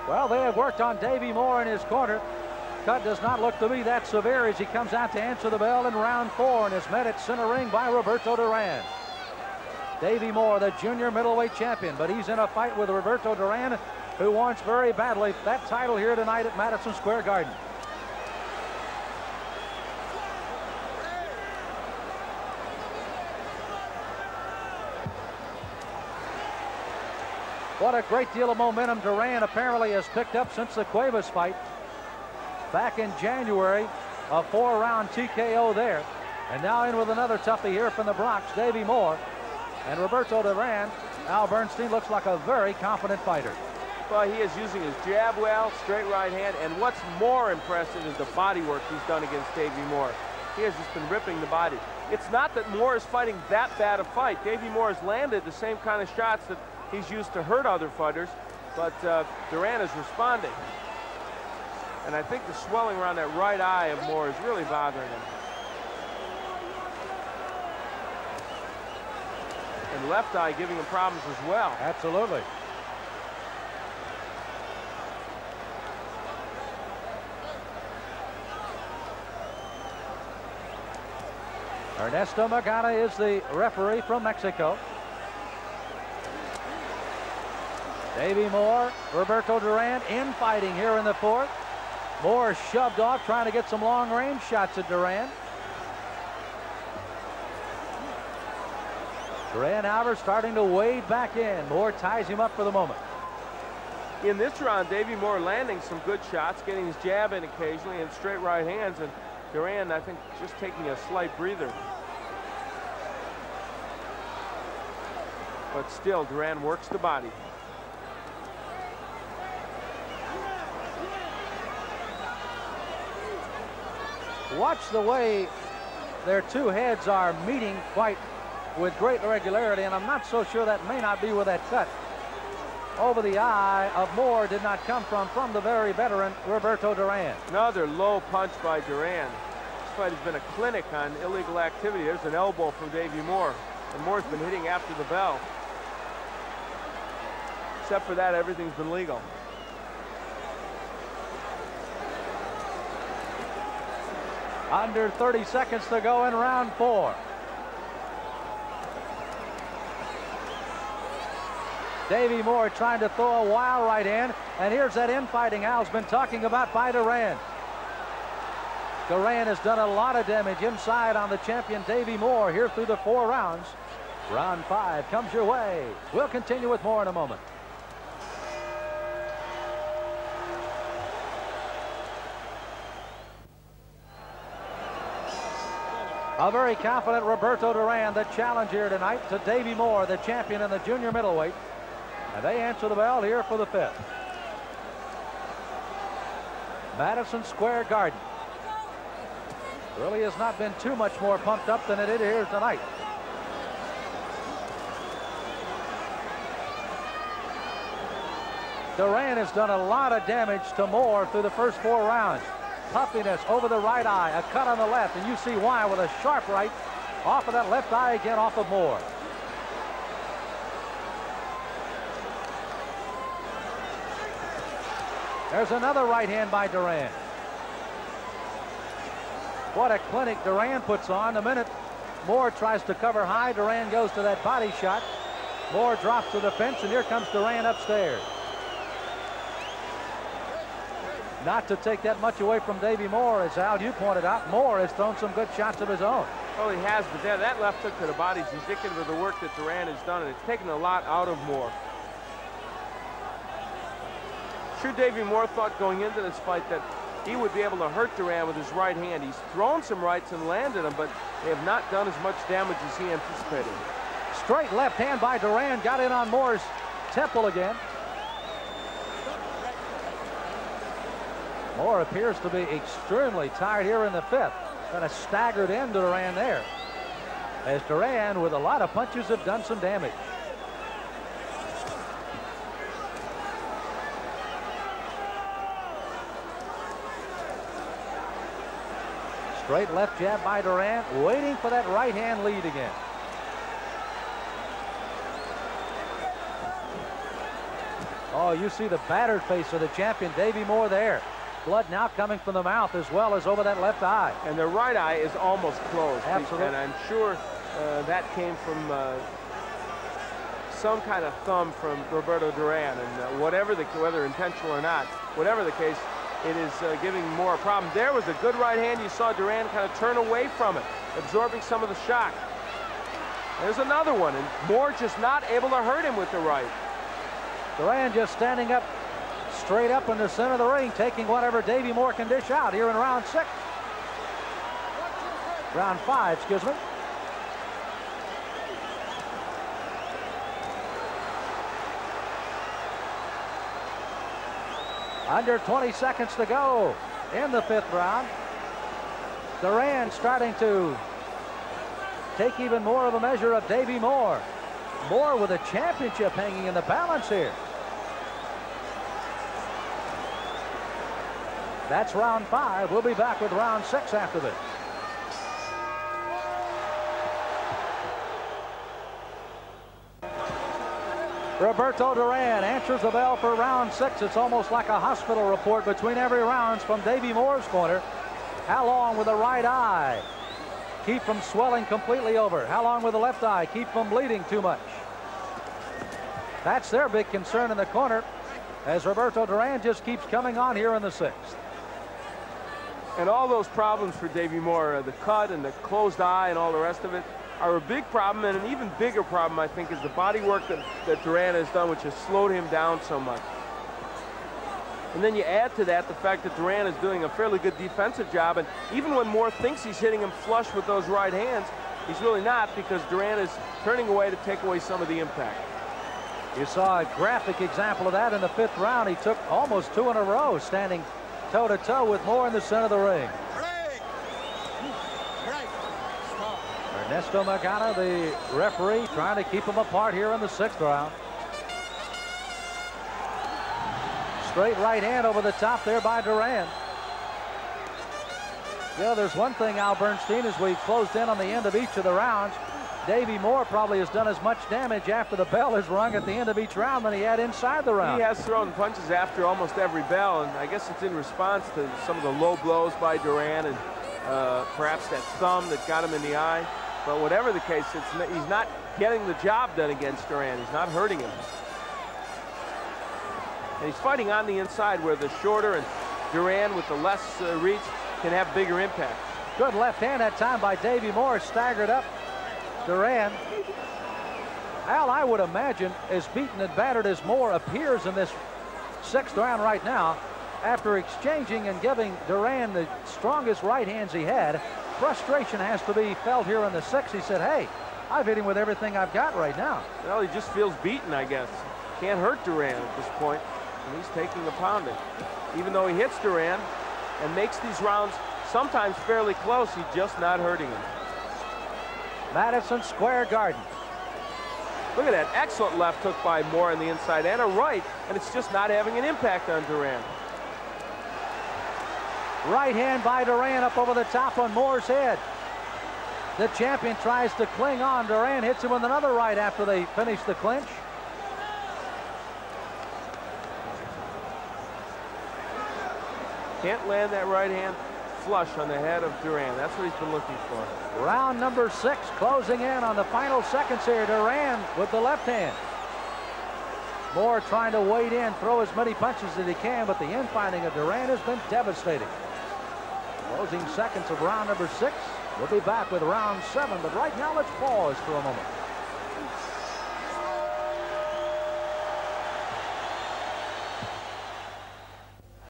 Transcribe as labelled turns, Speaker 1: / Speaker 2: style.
Speaker 1: Well, they have worked on Davey Moore in his corner. Cut does not look to be that severe as he comes out to answer the bell in round 4 and is met at center ring by Roberto Duran. Davey Moore, the junior middleweight champion, but he's in a fight with Roberto Duran, who wants very badly that title here tonight at Madison Square Garden. What a great deal of momentum Duran apparently has picked up since the Cuevas fight back in January. A 4-round TKO there. And now in with another toughie here from the Bronx, Davey Moore. And Roberto Duran, Al Bernstein, looks like a very confident fighter.
Speaker 2: Well, he is using his jab well, straight right hand, and what's more impressive is the body work he's done against Davey Moore. He has just been ripping the body. It's not that Moore is fighting that bad a fight. Davey Moore has landed the same kind of shots that he's used to hurt other fighters, but Duran is responding. And I think the swelling around that right eye of Moore is really bothering him. And left eye giving him problems as well.
Speaker 1: Absolutely. Ernesto Magana is the referee from Mexico. Davey Moore, Roberto Duran infighting here in the 4th. Moore shoved off, trying to get some long-range shots at Duran. Duran, however, starting to wade back in. Moore ties him up for the moment.
Speaker 2: In this round, Davey Moore landing some good shots, getting his jab in occasionally and straight right hands, and Duran, I think, just taking a slight breather. But still, Duran works the body.
Speaker 1: Watch the way their two heads are meeting quite with great regularity, and I'm not so sure that may not be where that cut over the eye of Moore did not come from the very veteran Roberto Duran.
Speaker 2: Another low punch by Duran. This fight has been a clinic on illegal activity. There's an elbow from Davey Moore, and Moore's been hitting after the bell. Except for that, everything's been legal.
Speaker 1: Under 30 seconds to go in round 4. Davey Moore trying to throw a wild right hand, and here's that infighting Al's been talking about by Duran. Duran has done a lot of damage inside on the champion Davey Moore here through the 4 rounds. Round 5 comes your way. We'll continue with more in a moment. A very confident Roberto Duran, the challenger tonight to Davey Moore, the champion in the junior middleweight. And they answer the bell here for the 5th. Madison Square Garden. Really has not been too much more pumped up than it is here tonight. Duran has done a lot of damage to Moore through the first 4 rounds. Puffiness over the right eye, a cut on the left, and you see why with a sharp right off of that left eye again off of Moore. There's another right hand by Duran. What a clinic Duran puts on. The minute Moore tries to cover high, Duran goes to that body shot. Moore drops to the fence, and here comes Duran upstairs. Not to take that much away from Davey Moore, as Al, you pointed out, Moore has thrown some good shots of his own.
Speaker 2: Well, he has, but that left hook to the body is indicative of the work that Duran has done, and it's taken a lot out of Moore. Sure, Davey Moore thought going into this fight that he would be able to hurt Duran with his right hand. He's thrown some rights and landed them, but they have not done as much damage as he anticipated.
Speaker 1: Straight left hand by Duran, got in on Moore's temple again. Moore appears to be extremely tired here in the 5th. Got a staggered end to Duran there, as Duran, with a lot of punches, have done some damage. Straight left jab by Duran, waiting for that right hand lead again. Oh, Oh, you see the battered face of the champion, Davey Moore, there. Blood now coming from the mouth as well as over that left eye.
Speaker 2: And the right eye is almost closed.
Speaker 1: Absolutely.
Speaker 2: And I'm sure that came from some kind of thumb from Roberto Duran. And whether intentional or not, whatever the case, it is giving Moore a problem. There was a good right hand. You saw Duran kind of turn away from it, absorbing some of the shock. There's another one, and Moore just not able to hurt him with the right.
Speaker 1: Duran just standing up, straight up in the center of the ring, taking whatever Davey Moore can dish out here in round 6. Round 5, excuse me. Under 20 seconds to go in the 5th round. Duran starting to take even more of a measure of Davey Moore. Moore with a championship hanging in the balance here. That's round 5. We'll be back with round 6 after this. Roberto Duran answers the bell for round 6. It's almost like a hospital report between every round from Davey Moore's corner. How long with the right eye? Keep from swelling completely over. How long with the left eye? Keep from bleeding too much. That's their big concern in the corner as Roberto Duran just keeps coming on here in the 6th.
Speaker 2: And all those problems for Davey Moore, the cut and the closed eye and all the rest of it, are a big problem. And an even bigger problem, I think, is the body work that Duran has done, which has slowed him down so much. And then you add to that the fact that Duran is doing a fairly good defensive job. And even when Moore thinks he's hitting him flush with those right hands, he's really not, because Duran is turning away to take away some of the impact.
Speaker 1: You saw a graphic example of that in the 5th round. He took almost 2 in a row, standing toe-to-toe with Moore in the center of the ring. Ernesto Magana, the referee, trying to keep them apart here in the 6th round. Straight right hand over the top there by Duran. Yeah, there's one thing, Al Bernstein, as we've closed in on the end of each of the rounds, Davey Moore probably has done as much damage after the bell is rung at the end of each round than he had inside the round.
Speaker 2: He has thrown punches after almost every bell, and I guess it's in response to some of the low blows by Duran and perhaps that thumb that got him in the eye. But whatever the case, he's not getting the job done against Duran. He's not hurting him. And he's fighting on the inside where the shorter and Duran with the less reach can have bigger impact.
Speaker 1: Good left hand that time by Davey Moore, staggered up Duran. Al, I would imagine, as beaten and battered as Moore appears in this 6th round right now, after exchanging and giving Duran the strongest right hands he had, frustration has to be felt here in the 6th. He said, hey, I've hit him with everything I've got right now.
Speaker 2: Well, he just feels beaten, I guess. Can't hurt Duran at this point, and he's taking a pounding. Even though he hits Duran and makes these rounds sometimes fairly close, he's just not hurting him.
Speaker 1: Madison Square Garden.
Speaker 2: Look at that excellent left hook by Moore on the inside and a right, and it's just not having an impact on Duran.
Speaker 1: Right hand by Duran up over the top on Moore's head. The champion tries to cling on. Duran hits him with another right after they finish the clinch.
Speaker 2: Can't land that right hand flush on the head of Duran. That's what he's been looking for.
Speaker 1: Round number 6 closing in on the final seconds here. Duran with the left hand. Moore trying to wade in, throw as many punches as he can, but the infighting of Duran has been devastating. Closing seconds of round number 6. We'll be back with round 7, but right now let's pause for a moment.